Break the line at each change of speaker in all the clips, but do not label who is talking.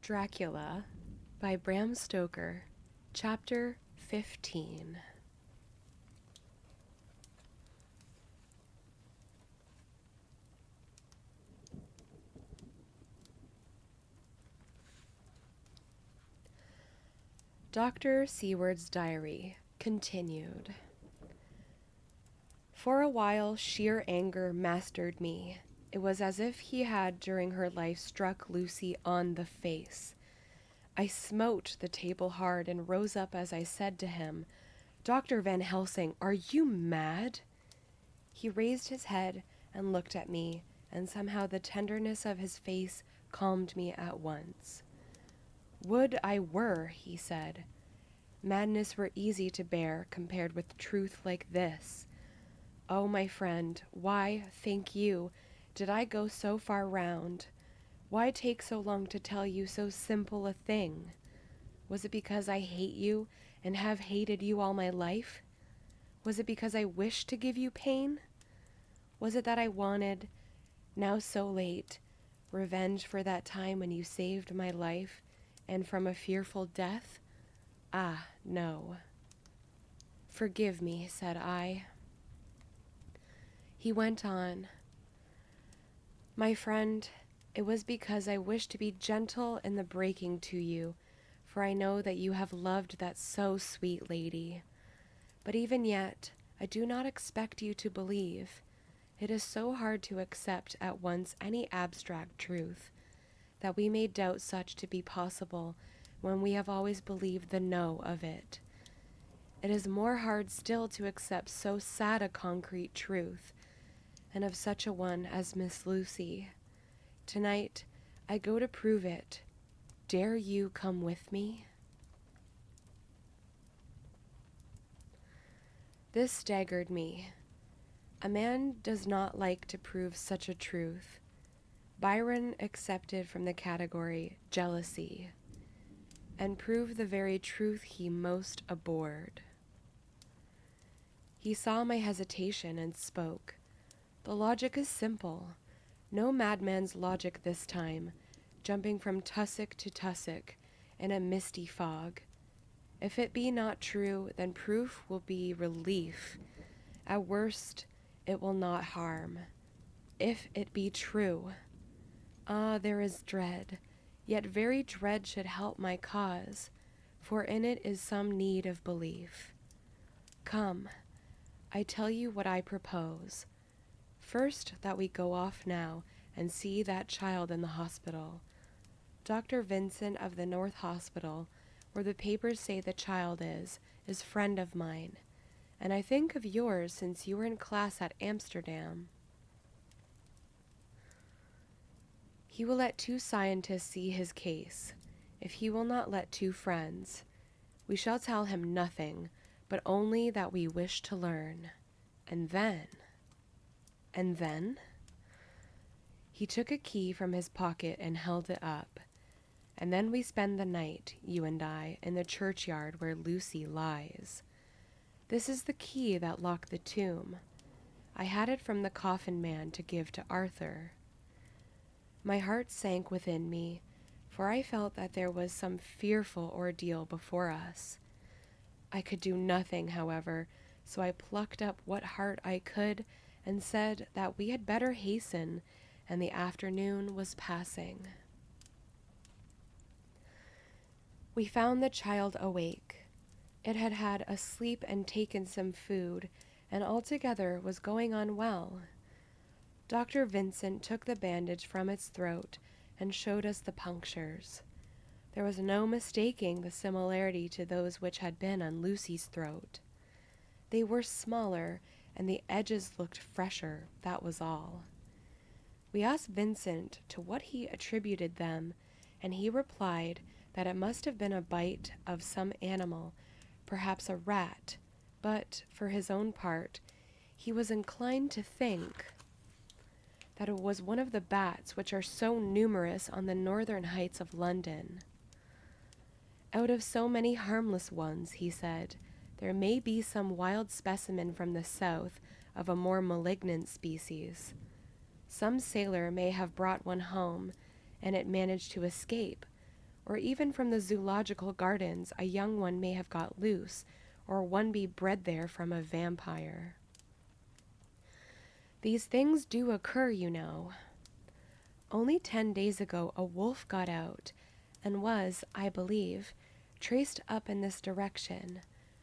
Dracula by Bram Stoker, Chapter 15. Dr. Seward's diary continued. For a while, sheer anger mastered me. It was as if he had, during her life, struck Lucy on the face. I smote the table hard and rose up as I said to him, "Dr. Van Helsing, are you mad?" He raised his head and looked at me, and somehow the tenderness of his face calmed me at once. "Would I were," he said. "Madness were easy to bear compared with truth like this. Oh, my friend, why, thank you, did I go so far round? Why take so long to tell you so simple a thing? Was it because I hate you and have hated you all my life? Was it because I wished to give you pain? Was it that I wanted, now so late, revenge for that time when you saved my life and from a fearful death? Ah, no. Forgive me," said I. He went on, "My friend, it was because I wished to be gentle in the breaking to you, for I know that you have loved that so sweet lady. But even yet, I do not expect you to believe. It is so hard to accept at once any abstract truth, that we may doubt such to be possible when we have always believed the no of it. It is more hard still to accept so sad a concrete truth, and of such a one as Miss Lucy. Tonight, I go to prove it. Dare you come with me?" This staggered me. A man does not like to prove such a truth. Byron accepted from the category jealousy, and proved the very truth he most abhorred. He saw my hesitation and spoke. "The logic is simple. No madman's logic this time, jumping from tussock to tussock in a misty fog. If it be not true, then proof will be relief. At worst, it will not harm. If it be true, ah, there is dread, yet very dread should help my cause, for in it is some need of belief. Come, I tell you what I propose. First, that we go off now and see that child in the hospital. Dr. Vincent of the North Hospital, where the papers say the child is friend of mine, and I think of yours since you were in class at Amsterdam. He will let 2 scientists see his case. If he will not let 2 friends, we shall tell him nothing, but only that we wish to learn. And then... He took a key from his pocket and held it up. "And then we spend the night, you and I, in the churchyard where Lucy lies. This is the key that locked the tomb. I had it from the coffin man to give to Arthur." My heart sank within me, for I felt that there was some fearful ordeal before us. I could do nothing, however, so I plucked up what heart I could and said that we had better hasten, and the afternoon was passing. We found the child awake. It had had a sleep and taken some food, and altogether was going on well. Dr. Vincent took the bandage from its throat and showed us the punctures. There was no mistaking the similarity to those which had been on Lucy's throat. They were smaller, and the edges looked fresher, that was all. We asked Vincent to what he attributed them, and he replied that it must have been a bite of some animal, perhaps a rat, but, for his own part, he was inclined to think that it was one of the bats which are so numerous on the northern heights of London. Out of so many harmless ones, he said, there may be some wild specimen from the south of a more malignant species. Some sailor may have brought one home, and it managed to escape, or even from the zoological gardens a young one may have got loose, or one be bred there from a vampire. These things do occur, you know. Only 10 days ago a wolf got out and was, I believe, traced up in this direction.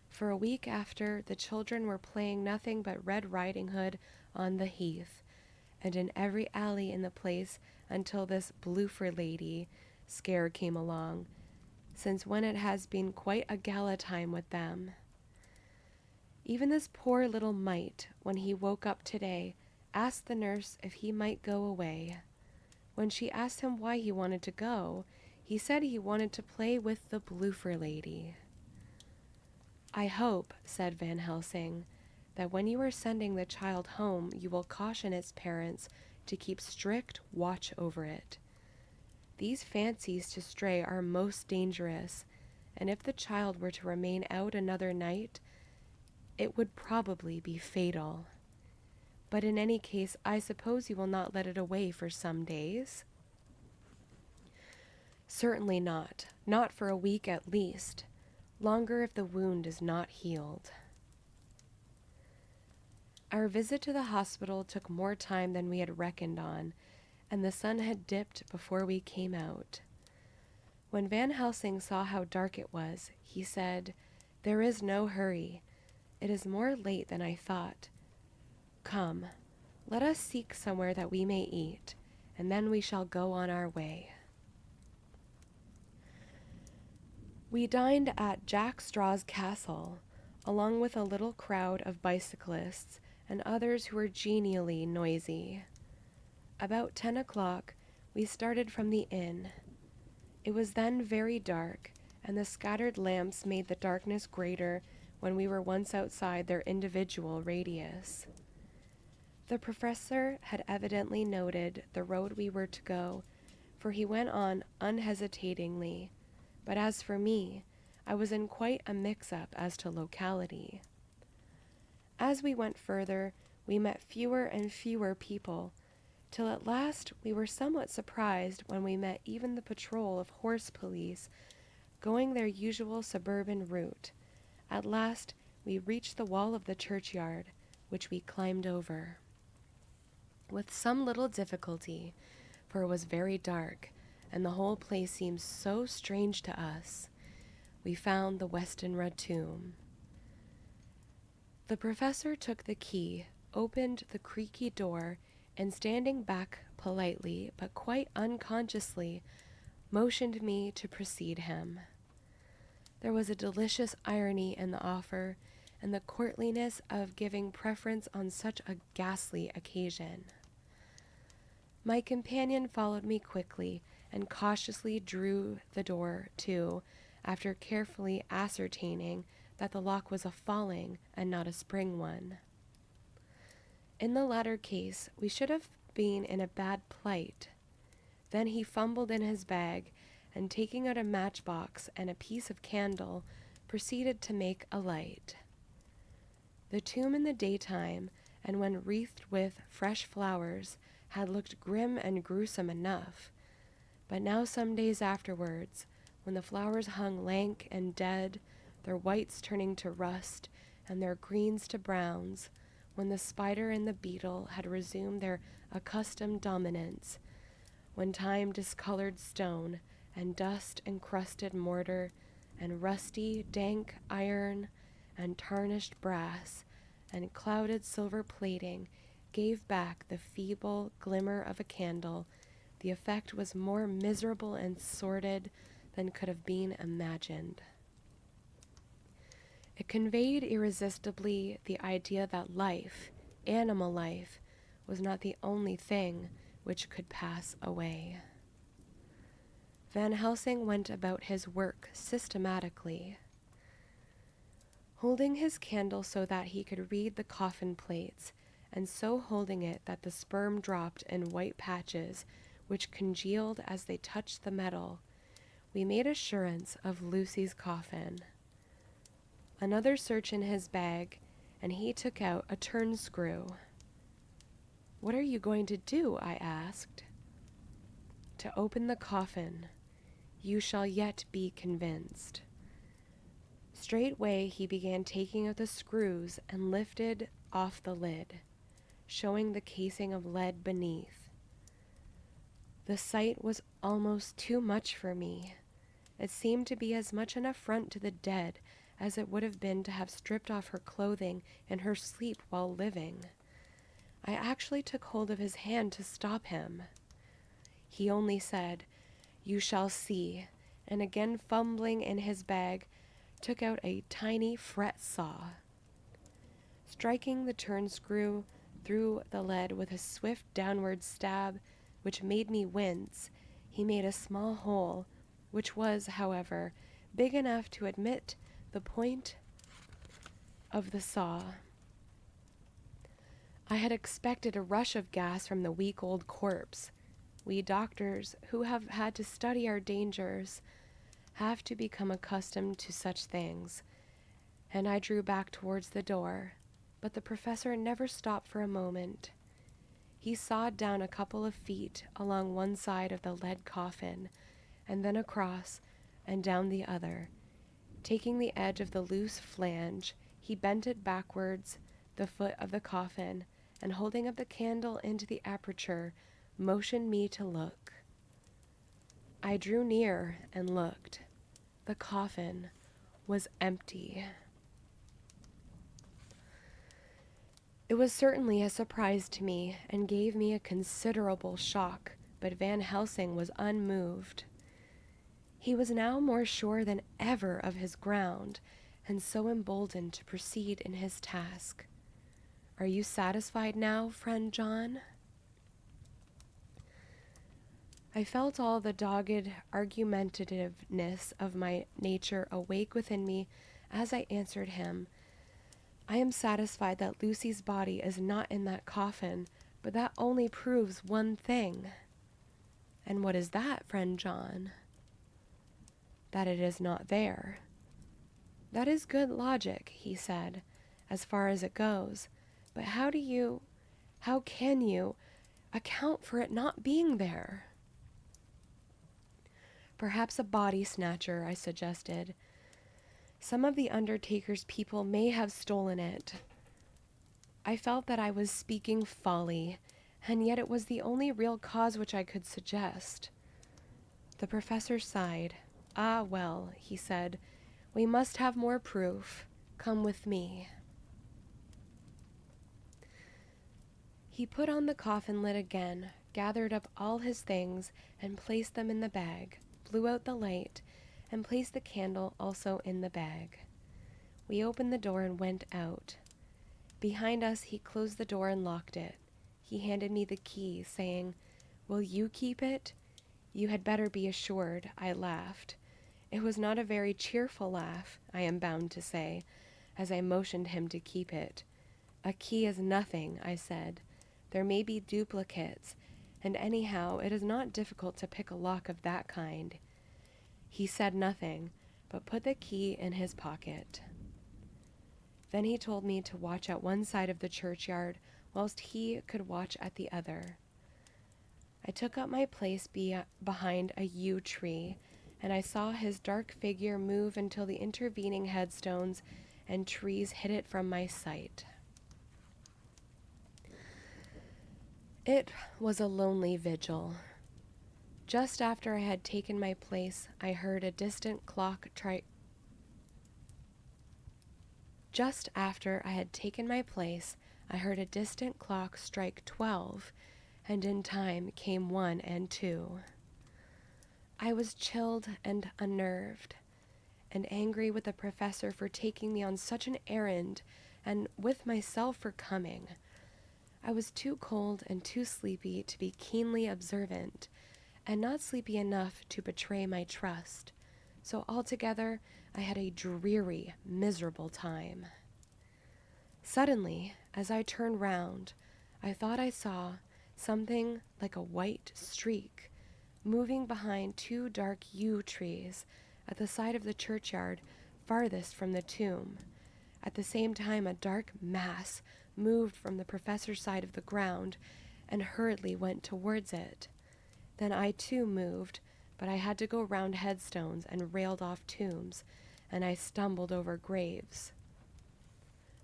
For a week after, the children were playing nothing but Red Riding Hood on the heath, and in every alley in the place until this bloofer lady scare came along, since when it has been quite a gala time with them. Even this poor little mite, when he woke up today, asked the nurse if he might go away. When she asked him why he wanted to go, he said he wanted to play with the bloofer lady. I hope, said Van Helsing, that when you are sending the child home, you will caution its parents to keep strict watch over it. These fancies to stray are most dangerous, and if the child were to remain out another night, it would probably be fatal. But in any case, I suppose you will not let it away for some days? Certainly not. Not for a week at least. Longer if the wound is not healed. Our visit to the hospital took more time than we had reckoned on, and the sun had dipped before we came out. When Van Helsing saw how dark it was, he said, "There is no hurry. It is more late than I thought. Come, let us seek somewhere that we may eat, and then we shall go on our way." We dined at Jack Straw's castle, along with a little crowd of bicyclists and others who were genially noisy. About 10 o'clock, we started from the inn. It was then very dark, and the scattered lamps made the darkness greater when we were once outside their individual radius. The professor had evidently noted the road we were to go, for he went on unhesitatingly, but as for me, I was in quite a mix-up as to locality. As we went further, we met fewer and fewer people, till at last we were somewhat surprised when we met even the patrol of horse police going their usual suburban route. At last we reached the wall of the churchyard, which we climbed over. With some little difficulty, for it was very dark, and the whole place seemed so strange to us, we found the Westenra tomb. The professor took the key, opened the creaky door, and standing back politely, but quite unconsciously, motioned me to precede him. There was a delicious irony in the offer, and the courtliness of giving preference on such a ghastly occasion. My companion followed me quickly, and cautiously drew the door to, after carefully ascertaining that the lock was a falling and not a spring one. In the latter case, we should have been in a bad plight. Then he fumbled in his bag, and taking out a matchbox and a piece of candle, proceeded to make a light. The tomb in the daytime, and when wreathed with fresh flowers, had looked grim and gruesome enough, but now some days afterwards, when the flowers hung lank and dead, their whites turning to rust, and their greens to browns, when the spider and the beetle had resumed their accustomed dominance, when time discolored stone, and dust-encrusted mortar, and rusty, dank iron, and tarnished brass, and clouded silver plating gave back the feeble glimmer of a candle, the effect was more miserable and sordid than could have been imagined. It conveyed irresistibly the idea that life, animal life, was not the only thing which could pass away. Van Helsing went about his work systematically, holding his candle so that he could read the coffin plates, and so holding it that the sperm dropped in white patches, which congealed as they touched the metal. We made assurance of Lucy's coffin. Another search in his bag, and he took out a turn screw. "What are you going to do?" I asked. "To open the coffin. You shall yet be convinced." Straightway he began taking out the screws and lifted off the lid, showing the casing of lead beneath. The sight was almost too much for me. It seemed to be as much an affront to the dead as it would have been to have stripped off her clothing in her sleep while living. I actually took hold of his hand to stop him. He only said, "You shall see," and again fumbling in his bag, took out a tiny fret saw. Striking the turn screw through the lead with a swift downward stab, which made me wince, he made a small hole, which was, however, big enough to admit the point of the saw. I had expected a rush of gas from the weak old corpse. We doctors, who have had to study our dangers, have to become accustomed to such things, and I drew back towards the door, but the professor never stopped for a moment. He sawed down a couple of feet along one side of the lead coffin, and then across and down the other. Taking the edge of the loose flange, he bent it backwards, the foot of the coffin, and holding up the candle into the aperture, motioned me to look. I drew near and looked. The coffin was empty. It was certainly a surprise to me and gave me a considerable shock, but Van Helsing was unmoved. He was now more sure than ever of his ground, and so emboldened to proceed in his task. "Are you satisfied now, friend John?" I felt all the dogged argumentativeness of my nature awake within me as I answered him. "I am satisfied that Lucy's body is not in that coffin, but that only proves one thing." "And what is that, friend John?" "That it is not there." "That is good logic," he said, "as far as it goes. But how can you account for it not being there?" "Perhaps a body snatcher," I suggested. "Some of the undertaker's people may have stolen it." I felt that I was speaking folly, and yet it was the only real cause which I could suggest. The professor sighed. "Ah, well," he said, "we must have more proof. Come with me." He put on the coffin lid again, gathered up all his things, and placed them in the bag, blew out the light, and placed the candle also in the bag. We opened the door and went out. Behind us he closed the door and locked it. He handed me the key, saying, "Will you keep it?" "You had better be assured," I laughed. It was not a very cheerful laugh, I am bound to say, as I motioned him to keep it. "A key is nothing," I said. "There may be duplicates, and anyhow it is not difficult to pick a lock of that kind." He said nothing, but put the key in his pocket. Then he told me to watch at one side of the churchyard, whilst he could watch at the other. I took up my place behind a yew tree, and I saw his dark figure move until the intervening headstones and trees hid it from my sight. It was a lonely vigil. Just after I had taken my place, I heard a distant clock strike 12, and in time came 1 and 2. I was chilled and unnerved, and angry with the professor for taking me on such an errand, and with myself for coming. I was too cold and too sleepy to be keenly observant, and not sleepy enough to betray my trust. So altogether, I had a dreary, miserable time. Suddenly, as I turned round, I thought I saw something like a white streak moving behind 2 dark yew trees at the side of the churchyard farthest from the tomb. At the same time, a dark mass moved from the professor's side of the ground and hurriedly went towards it. Then I too moved, but I had to go round headstones and railed off tombs, and I stumbled over graves.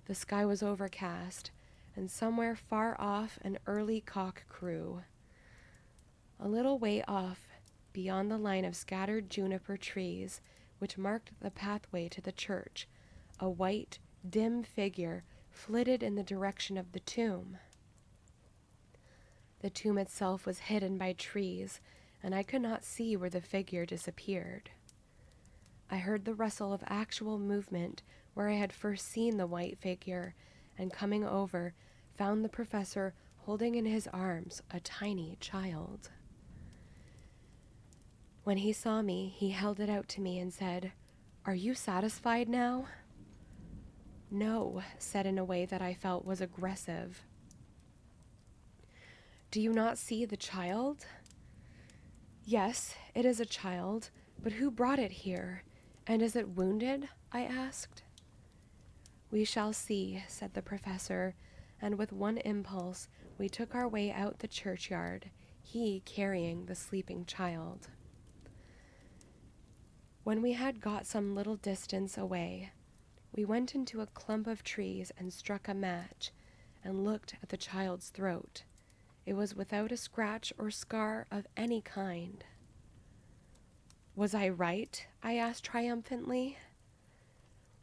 The sky was overcast, and somewhere far off an early cock crew. A little way off, beyond the line of scattered juniper trees, which marked the pathway to the church, a white, dim figure flitted in the direction of the tomb. The tomb itself was hidden by trees, and I could not see where the figure disappeared. I heard the rustle of actual movement where I had first seen the white figure, and coming over, found the professor holding in his arms a tiny child. When he saw me, he held it out to me and said, "Are you satisfied now?" "No," said in a way that I felt was aggressive. "Do you not see the child?" "Yes, it is a child, but who brought it here? And is it wounded?" I asked. "We shall see," said the professor, and with one impulse we took our way out the churchyard, he carrying the sleeping child. When we had got some little distance away, we went into a clump of trees and struck a match and looked at the child's throat. It was without a scratch or scar of any kind. "Was I right?" I asked triumphantly.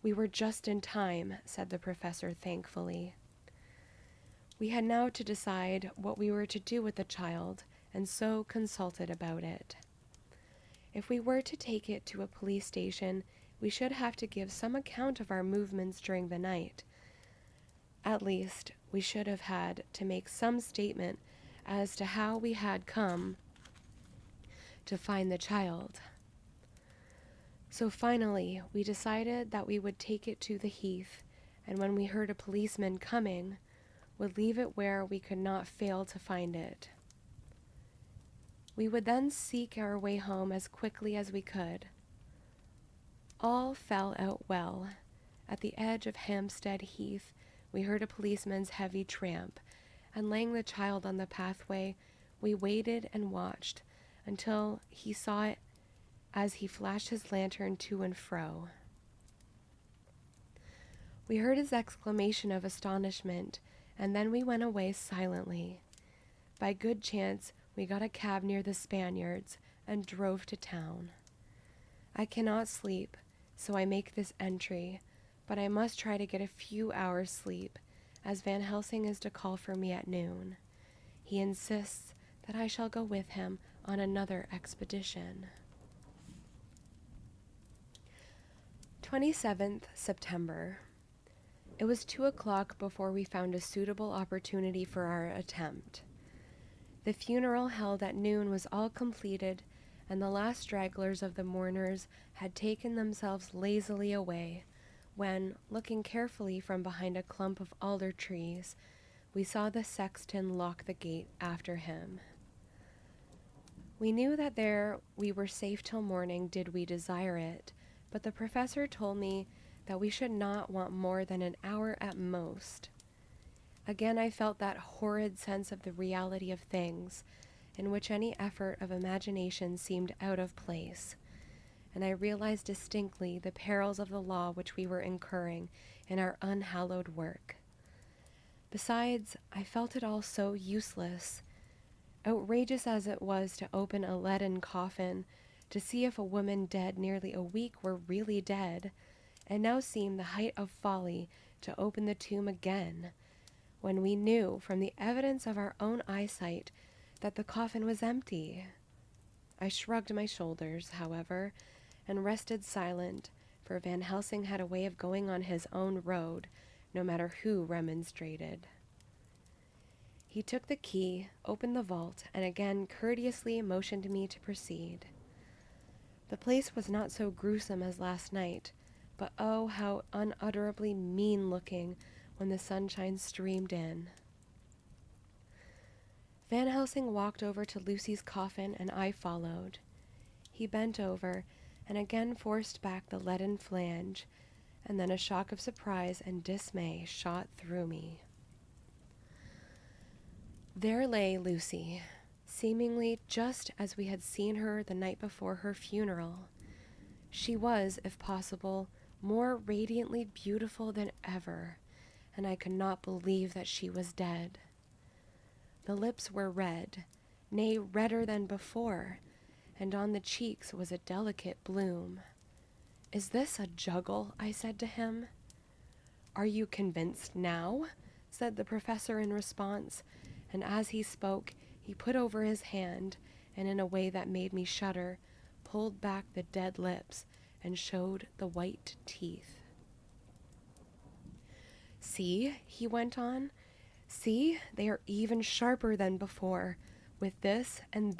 "We were just in time," said the professor thankfully. We had now to decide what we were to do with the child, and so consulted about it. If we were to take it to a police station, we should have to give some account of our movements during the night. At least, we should have had to make some statement as to how we had come to find the child. So finally, we decided that we would take it to the heath, and when we heard a policeman coming, would leave it where we could not fail to find it. We would then seek our way home as quickly as we could. All fell out well. At the edge of Hampstead Heath, we heard a policeman's heavy tramp, and laying the child on the pathway, we waited and watched until he saw it as he flashed his lantern to and fro. We heard his exclamation of astonishment, and then we went away silently. By good chance, we got a cab near the Spaniards and drove to town. I cannot sleep, so I make this entry, but I must try to get a few hours' sleep, as Van Helsing is to call for me at noon. He insists that I shall go with him on another expedition. 27th September. It was 2:00 before we found a suitable opportunity for our attempt. The funeral held at noon was all completed, and the last stragglers of the mourners had taken themselves lazily away, when, looking carefully from behind a clump of alder trees, we saw the sexton lock the gate after him. We knew that there we were safe till morning did we desire it, but the professor told me that we should not want more than an hour at most. Again I felt that horrid sense of the reality of things, in which any effort of imagination seemed out of place, and I realized distinctly the perils of the law which we were incurring in our unhallowed work. Besides, I felt it all so useless. Outrageous as it was to open a leaden coffin, to see if a woman dead nearly a week were really dead, and now seemed the height of folly to open the tomb again, when we knew from the evidence of our own eyesight that the coffin was empty. I shrugged my shoulders, however, and rested silent, for Van Helsing had a way of going on his own road, no matter who remonstrated. He took the key, opened the vault, and again courteously motioned me to proceed. The place was not so gruesome as last night, but oh, how unutterably mean-looking when the sunshine streamed in. Van Helsing walked over to Lucy's coffin, and I followed. He bent over and again forced back the leaden flange, and then a shock of surprise and dismay shot through me. There lay Lucy, seemingly just as we had seen her the night before her funeral. She was, if possible, more radiantly beautiful than ever, and I could not believe that she was dead. The lips were red, nay, redder than before, and on the cheeks was a delicate bloom. "Is this a juggle?" I said to him. "Are you convinced now?" said the professor in response, and as he spoke, he put over his hand, and in a way that made me shudder, pulled back the dead lips and showed the white teeth. "See," he went on, "see, they are even sharper than before, with this, and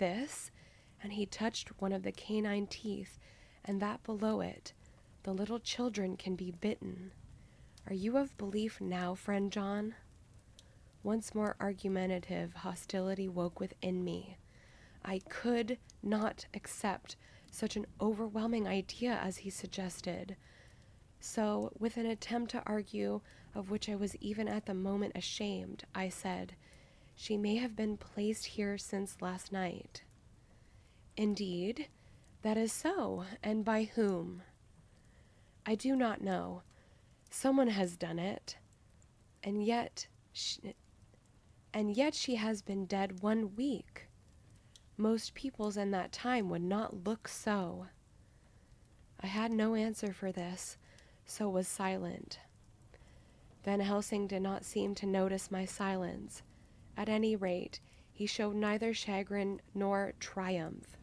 he touched one of the canine teeth, and that below it. The little children can be bitten. Are you of belief now, friend John?" Once more argumentative hostility woke within me. I could not accept such an overwhelming idea as he suggested. So, with an attempt to argue, of which I was even at the moment ashamed, I said, "She may have been placed here since last night." "Indeed, that is so, and by whom?" "I do not know. Someone has done it. And yet she has been dead 1 week. Most peoples in that time would not look so." I had no answer for this, so was silent. Van Helsing did not seem to notice my silence. At any rate, he showed neither chagrin nor triumph.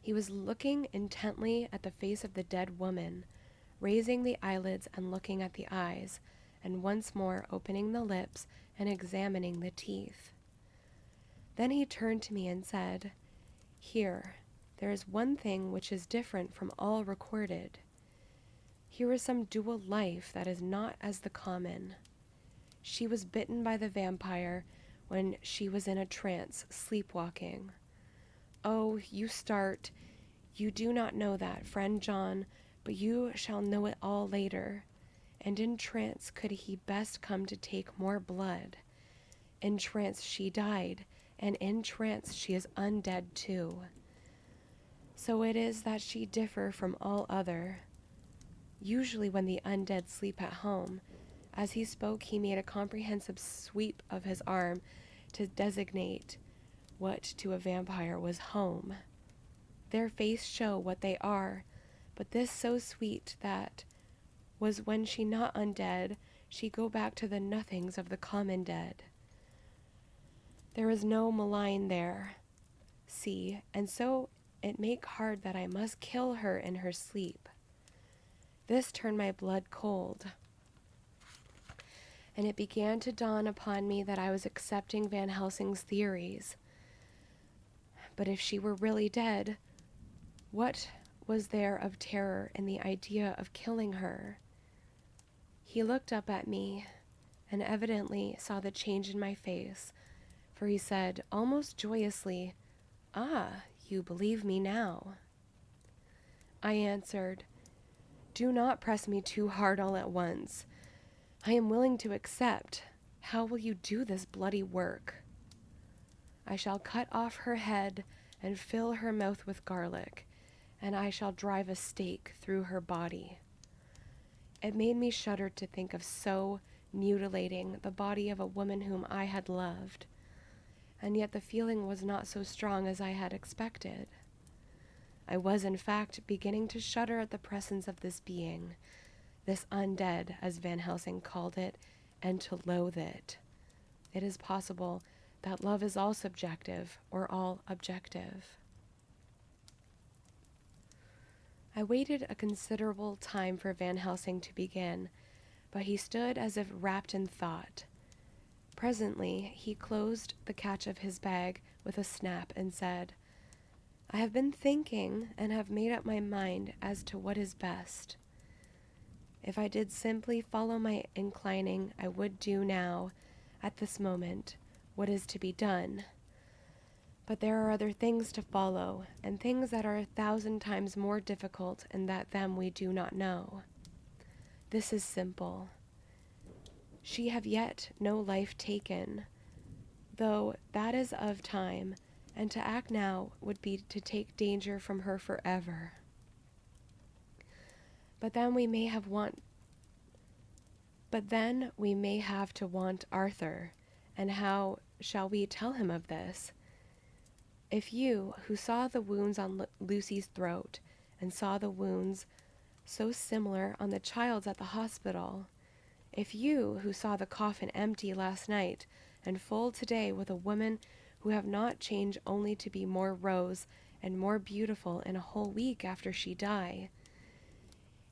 He was looking intently at the face of the dead woman, raising the eyelids and looking at the eyes, and once more opening the lips and examining the teeth. Then he turned to me and said, "Here, there is one thing which is different from all recorded. Here is some dual life that is not as the common. She was bitten by the vampire when she was in a trance, sleepwalking. Oh, you do not know that, friend John, but you shall know it all later. And in trance could he best come to take more blood. In trance she died, and in trance she is undead too. So it is that she differ from all other. Usually when the undead sleep at home." As he spoke, he made a comprehensive sweep of his arm to designate what to a vampire was home. "Their face show what they are, but this so sweet that was when she not undead, she go back to the nothings of the common dead. There is no malign there. See, and so it make hard that I must kill her in her sleep." This turned my blood cold, and it began to dawn upon me that I was accepting Van Helsing's theories. But if she were really dead, what was there of terror in the idea of killing her? He looked up at me and evidently saw the change in my face, for he said almost joyously, "Ah, you believe me now." I answered, "Do not press me too hard all at once. I am willing to accept. How will you do this bloody work?" "I shall cut off her head and fill her mouth with garlic, and I shall drive a stake through her body." It made me shudder to think of so mutilating the body of a woman whom I had loved, and yet the feeling was not so strong as I had expected. I was, in fact, beginning to shudder at the presence of this being, this undead, as Van Helsing called it, and to loathe it. It is possible that love is all subjective or all objective. I waited a considerable time for Van Helsing to begin, but he stood as if wrapped in thought. Presently, he closed the catch of his bag with a snap and said, "I have been thinking and have made up my mind as to what is best. If I did simply follow my inclining, I would do now, at this moment, what is to be done. But there are other things to follow, and things that are 1,000 times more difficult, and that them we do not know. This is simple. She have yet no life taken, though that is of time, and to act now would be to take danger from her forever. But then we may have to want Arthur, and how shall we tell him of this? If you, who saw the wounds on Lucy's throat, and saw the wounds so similar on the child's at the hospital, if you, who saw the coffin empty last night and full today with a woman who have not changed only to be more rose and more beautiful in a whole week after she die,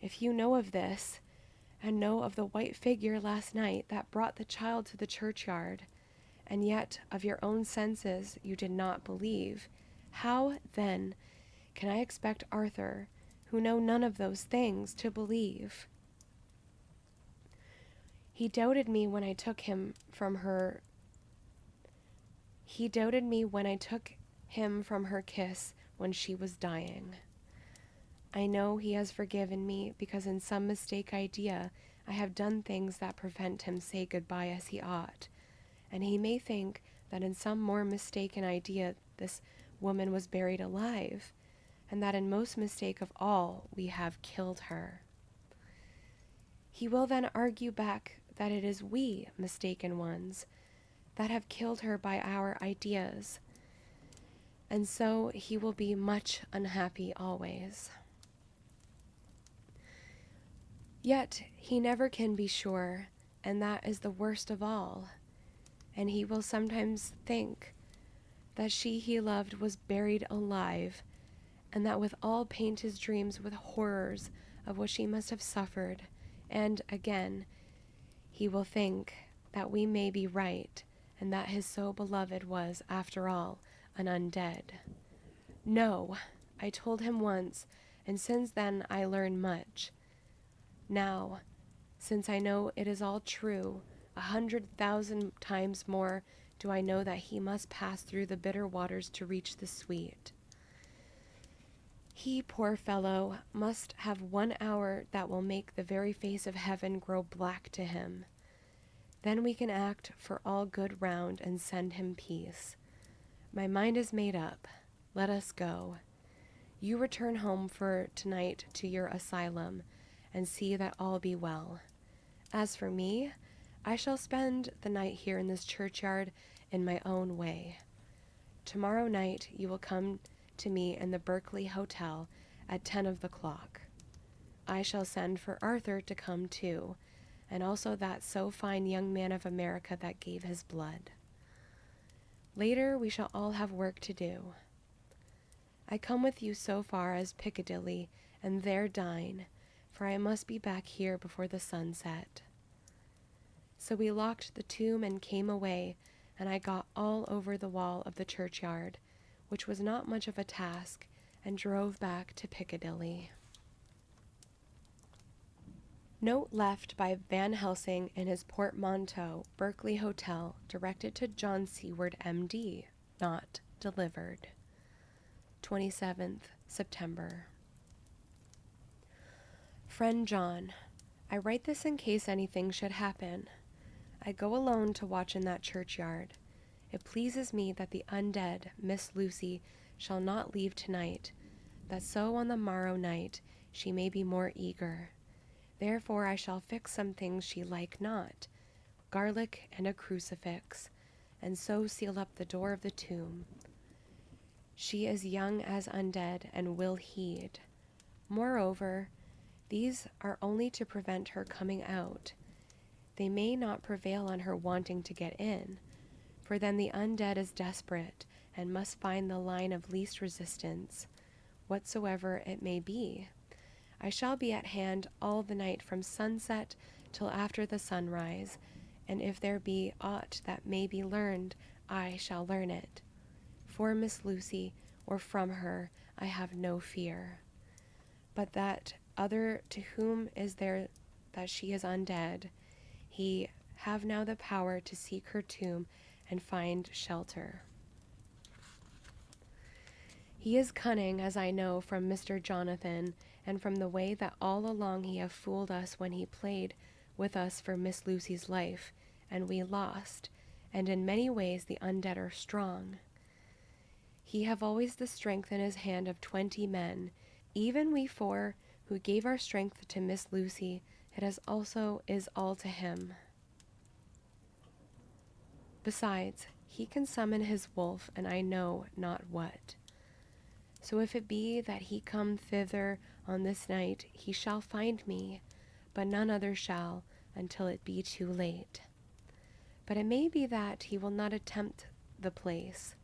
if you know of this, and know of the white figure last night that brought the child to the churchyard, and yet of your own senses you did not believe, how, then, can I expect Arthur, who know none of those things, to believe? He doubted me when I took him from her kiss when she was dying. I know he has forgiven me because in some mistake idea I have done things that prevent him say goodbye as he ought, and he may think that in some more mistaken idea this woman was buried alive, and that in most mistake of all we have killed her. He will then argue back that it is we, mistaken ones, that have killed her by our ideas, and so he will be much unhappy always. Yet he never can be sure, and that is the worst of all, and he will sometimes think that she he loved was buried alive, and that withal paint his dreams with horrors of what she must have suffered, and again, he will think that we may be right, and that his so beloved was, after all, an undead. No, I told him once, and since then I learned much. Now, since I know it is all true, 100,000 times more do I know that he must pass through the bitter waters to reach the sweet. He, poor fellow, must have 1 hour that will make the very face of heaven grow black to him. Then we can act for all good round and send him peace. My mind is made up. Let us go. You return home for tonight to your asylum, and see that all be well. As for me, I shall spend the night here in this churchyard in my own way. Tomorrow night you will come to me in the Berkeley Hotel at 10 of the clock. I shall send for Arthur to come too, and also that so fine young man of America that gave his blood. Later we shall all have work to do. I come with you so far as Piccadilly, and there dine, for I must be back here before the sun set. So we locked the tomb and came away, and I got all over the wall of the churchyard, which was not much of a task, and drove back to Piccadilly. Note left by Van Helsing in his portmanteau, Berkeley Hotel, directed to John Seward, M.D., not delivered. 27th September. Friend John, I write this in case anything should happen. I go alone to watch in that churchyard. It pleases me that the undead, Miss Lucy, shall not leave tonight, that so on the morrow night she may be more eager. Therefore I shall fix some things she like not, garlic and a crucifix, and so seal up the door of the tomb. She is young as undead, and will heed. Moreover, these are only to prevent her coming out. They may not prevail on her wanting to get in, for then the undead is desperate, and must find the line of least resistance, whatsoever it may be. I shall be at hand all the night from sunset till after the sunrise, and if there be aught that may be learned, I shall learn it. For Miss Lucy, or from her, I have no fear. But that other to whom is there that she is undead, he have now the power to seek her tomb and find shelter. He is cunning, as I know from Mr. Jonathan, and from the way that all along he have fooled us when he played with us for Miss Lucy's life, and we lost, and in many ways the undead are strong. He have always the strength in his hand of 20 men, even we 4 who gave our strength to Miss Lucy, it is all to him. Besides, he can summon his wolf, and I know not what. So if it be that he come thither on this night, he shall find me, but none other shall, until it be too late. But it may be that he will not attempt the place.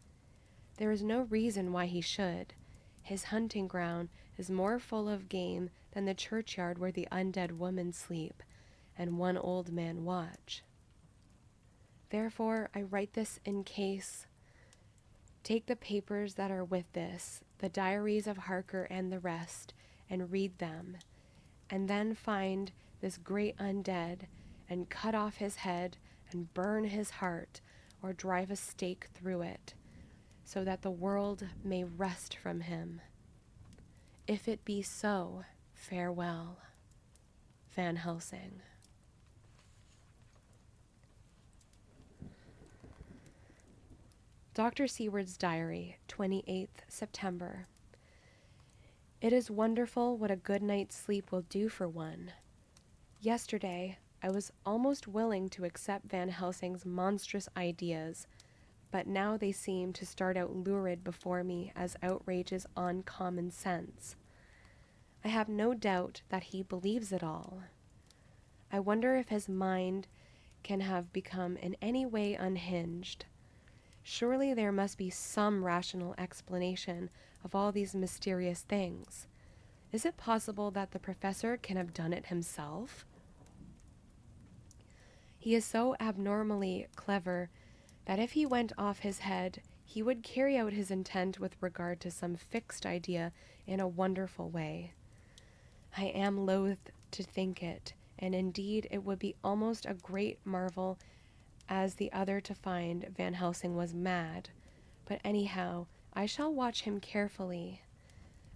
There is no reason why he should. His hunting ground is more full of game than the churchyard where the undead women sleep, and one old man watch. Therefore I write this in case. Take the papers that are with this, the diaries of Harker and the rest, and read them, and then find this great undead, and cut off his head, and burn his heart, or drive a stake through it, so that the world may rest from him. If it be so, farewell. Van Helsing. Dr. Seward's Diary, 28th September. It is wonderful what a good night's sleep will do for one. Yesterday, I was almost willing to accept Van Helsing's monstrous ideas, but now they seem to start out lurid before me as outrages on common sense. I have no doubt that he believes it all. I wonder if his mind can have become in any way unhinged. Surely there must be some rational explanation of all these mysterious things. Is it possible that the professor can have done it himself? He is so abnormally clever that if he went off his head, he would carry out his intent with regard to some fixed idea in a wonderful way. I am loath to think it, and indeed it would be almost a great marvel as the other to find Van Helsing was mad, but anyhow, I shall watch him carefully.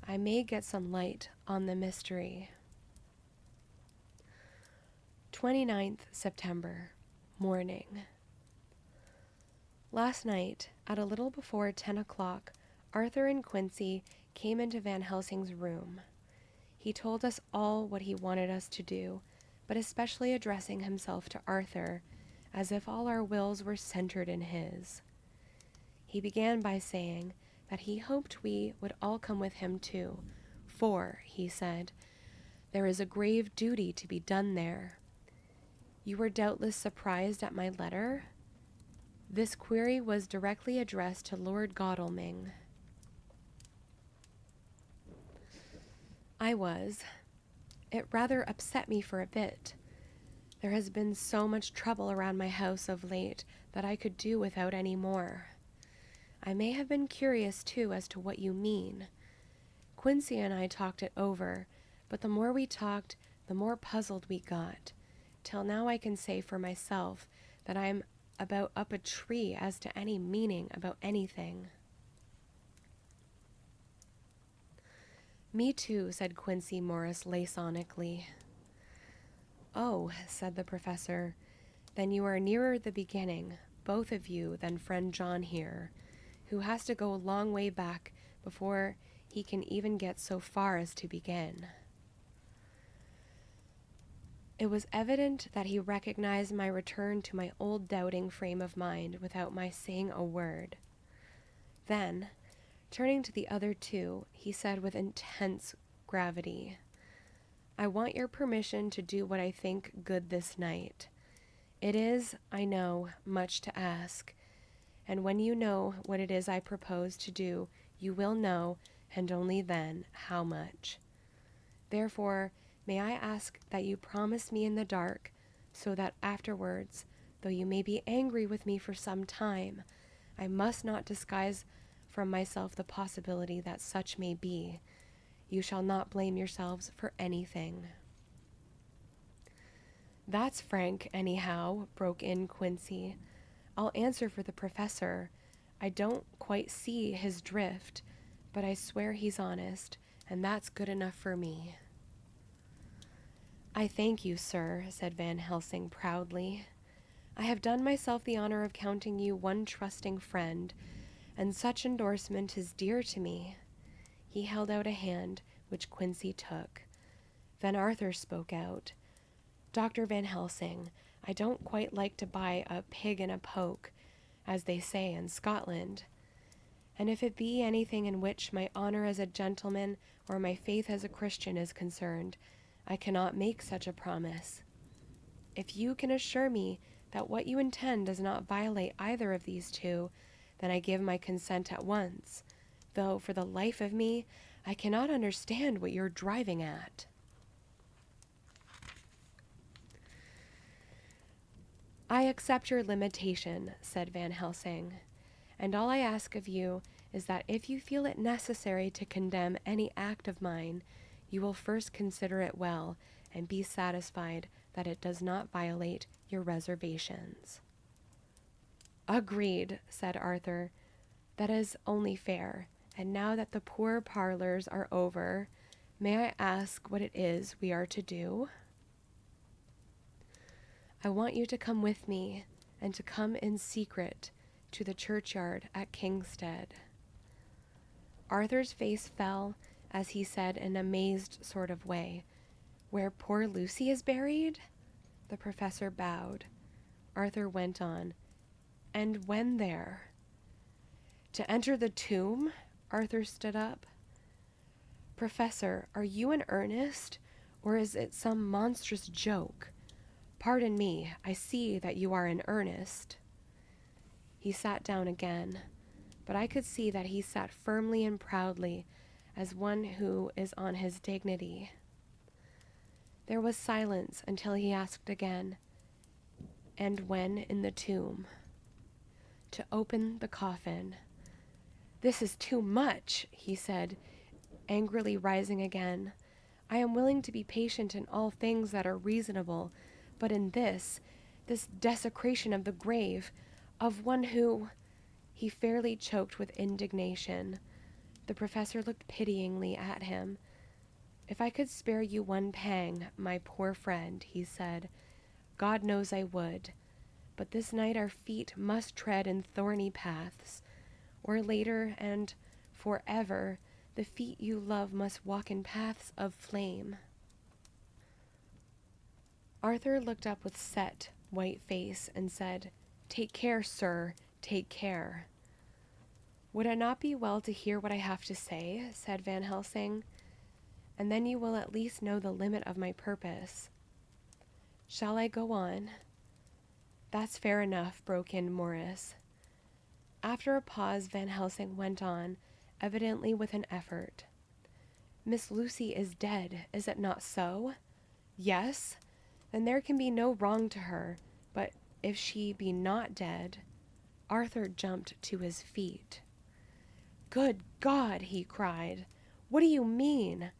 I may get some light on the mystery. 29th September, morning. Last night, at a little before 10 o'clock, Arthur and Quincy came into Van Helsing's room. He told us all what he wanted us to do, but especially addressing himself to Arthur, as if all our wills were centered in his. He began by saying that he hoped we would all come with him too, for, he said, there is a grave duty to be done there. You were doubtless surprised at my letter? This query was directly addressed to Lord Godalming. I was. It rather upset me for a bit. There has been so much trouble around my house of late that I could do without any more. I may have been curious, too, as to what you mean. Quincy and I talked it over, but the more we talked, the more puzzled we got, till now I can say for myself that I am about up a tree as to any meaning about anything. Me too, said Quincy Morris laconically. Oh, said the professor, then you are nearer the beginning, both of you, than friend John here, who has to go a long way back before he can even get so far as to begin. It was evident that he recognized my return to my old doubting frame of mind without my saying a word. Then, turning to the other two, he said with intense gravity, I want your permission to do what I think good this night. It is, I know, much to ask, and when you know what it is I propose to do, you will know, and only then, how much. Therefore, may I ask that you promise me in the dark, so that afterwards, though you may be angry with me for some time, I must not disguise from myself the possibility that such may be. You shall not blame yourselves for anything. That's frank, anyhow, broke in Quincy. I'll answer for the professor. I don't quite see his drift, but I swear he's honest, and that's good enough for me. I thank you, sir, said Van Helsing proudly. I have done myself the honor of counting you one trusting friend, and such endorsement is dear to me." He held out a hand, which Quincy took. Then Arthur spoke out. "Dr. Van Helsing, I don't quite like to buy a pig in a poke, as they say in Scotland. And if it be anything in which my honor as a gentleman or my faith as a Christian is concerned, I cannot make such a promise. If you can assure me that what you intend does not violate either of these two, then I give my consent at once, though for the life of me, I cannot understand what you're driving at." "I accept your limitation," said Van Helsing, "and all I ask of you is that if you feel it necessary to condemn any act of mine, you will first consider it well and be satisfied that it does not violate your reservations." "Agreed," said Arthur. "That is only fair. And now that the poor parlors are over, may I ask what it is we are to do?" "I want you to come with me, and to come in secret to the churchyard at Kingstead." Arthur's face fell as he said in an amazed sort of way, "Where poor Lucy is buried?" The professor bowed. Arthur went on, "And when there?" "To enter the tomb?" Arthur stood up. "Professor, are you in earnest, or is it some monstrous joke? Pardon me, I see that you are in earnest." He sat down again, but I could see that he sat firmly and proudly, as one who is on his dignity. There was silence until he asked again, "And when in the tomb?" "To open the coffin." "This is too much," he said, angrily rising again. "I am willing to be patient in all things that are reasonable, but in this desecration of the grave, of one who—" He fairly choked with indignation. The professor looked pityingly at him. "If I could spare you one pang, my poor friend," he said, "God knows I would. But this night our feet must tread in thorny paths, or later and forever the feet you love must walk in paths of flame." Arthur looked up with set, white face and said, "Take care, sir, take care." "Would it not be well to hear what I have to say?" said Van Helsing. "And then you will at least know the limit of my purpose." "Shall I go on?" "That's fair enough," broke in Morris. After a pause, Van Helsing went on, evidently with an effort. "Miss Lucy is dead, is it not so?" "Yes." "Then there can be no wrong to her. But if she be not dead—" Arthur jumped to his feet. "Good God!" he cried. "What do you mean?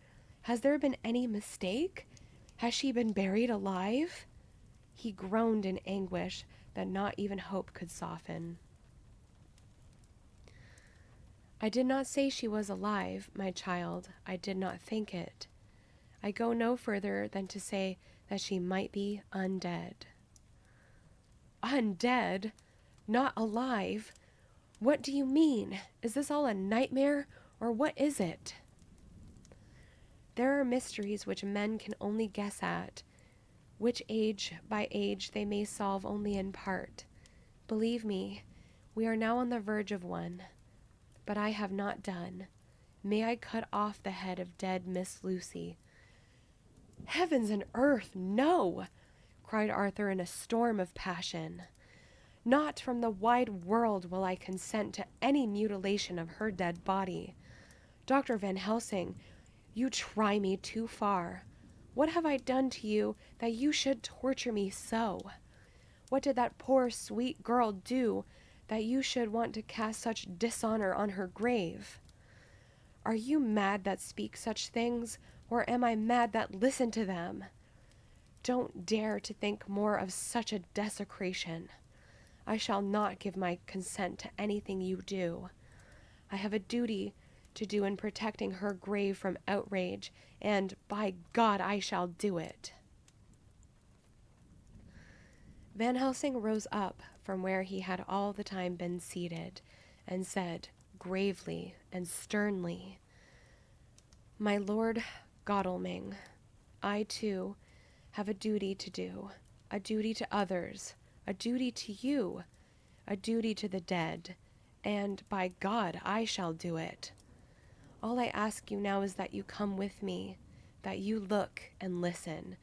Has there been any mistake? Has she been buried alive?" He groaned in anguish that not even hope could soften. "I did not say she was alive, my child. I did not think it. I go no further than to say that she might be undead." "Undead? Not alive? What do you mean? Is this all a nightmare, or what is it?" "There are mysteries which men can only guess at, which age by age they may solve only in part. Believe me, we are now on the verge of one. But I have not done. May I cut off the head of dead Miss Lucy?" "Heavens and earth, no!" cried Arthur in a storm of passion. "Not from the wide world will I consent to any mutilation of her dead body. Dr. Van Helsing, you try me too far. What have I done to you that you should torture me so? What did that poor sweet girl do that you should want to cast such dishonor on her grave? Are you mad that speak such things, or am I mad that listen to them? Don't dare to think more of such a desecration. I shall not give my consent to anything you do. I have a duty to do in protecting her grave from outrage, and, by God, I shall do it." Van Helsing rose up from where he had all the time been seated and said, gravely and sternly, "My Lord Godalming, I, too, have a duty to do, a duty to others, a duty to you, a duty to the dead, and, by God, I shall do it. All I ask you now is that you come with me, that you look and listen,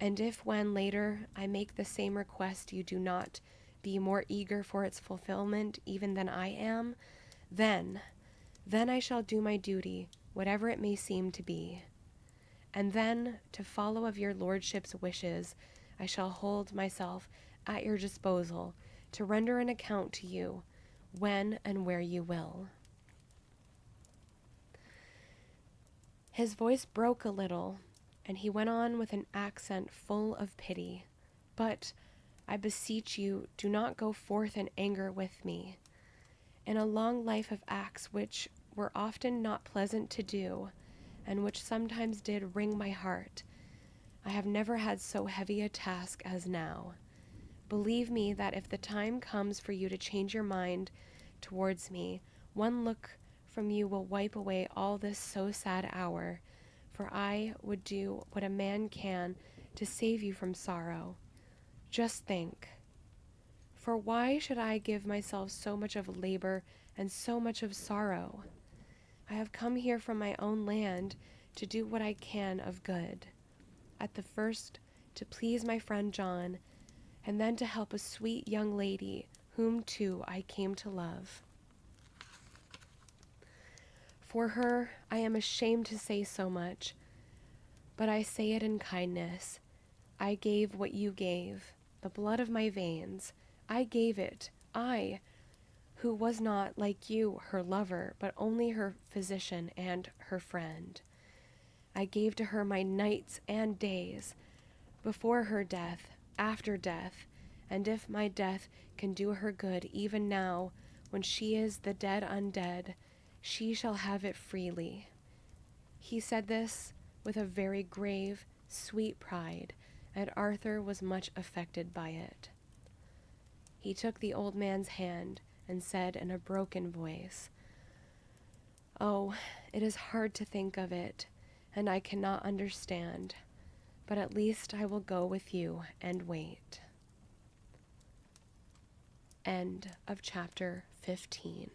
and if when later I make the same request you do not be more eager for its fulfillment even than I am, then I shall do my duty, whatever it may seem to be. And then, to follow of your lordship's wishes, I shall hold myself at your disposal to render an account to you when and where you will." His voice broke a little, and he went on with an accent full of pity. "But, I beseech you, do not go forth in anger with me. In a long life of acts which were often not pleasant to do, and which sometimes did wring my heart, I have never had so heavy a task as now. Believe me that if the time comes for you to change your mind towards me, one look from you will wipe away all this so sad hour, for I would do what a man can to save you from sorrow. Just think. For why should I give myself so much of labor and so much of sorrow? I have come here from my own land to do what I can of good. At the first, to please my friend John, and then to help a sweet young lady whom too I came to love. For her, I am ashamed to say so much, but I say it in kindness. I gave what you gave, the blood of my veins. I gave it, I, who was not, like you, her lover, but only her physician and her friend. I gave to her my nights and days, before her death, after death, and if my death can do her good even now, when she is the dead undead, she shall have it freely." He said this with a very grave, sweet pride, and Arthur was much affected by it. He took the old man's hand and said in a broken voice, "Oh, it is hard to think of it, and I cannot understand, but at least I will go with you and wait." End of chapter 15.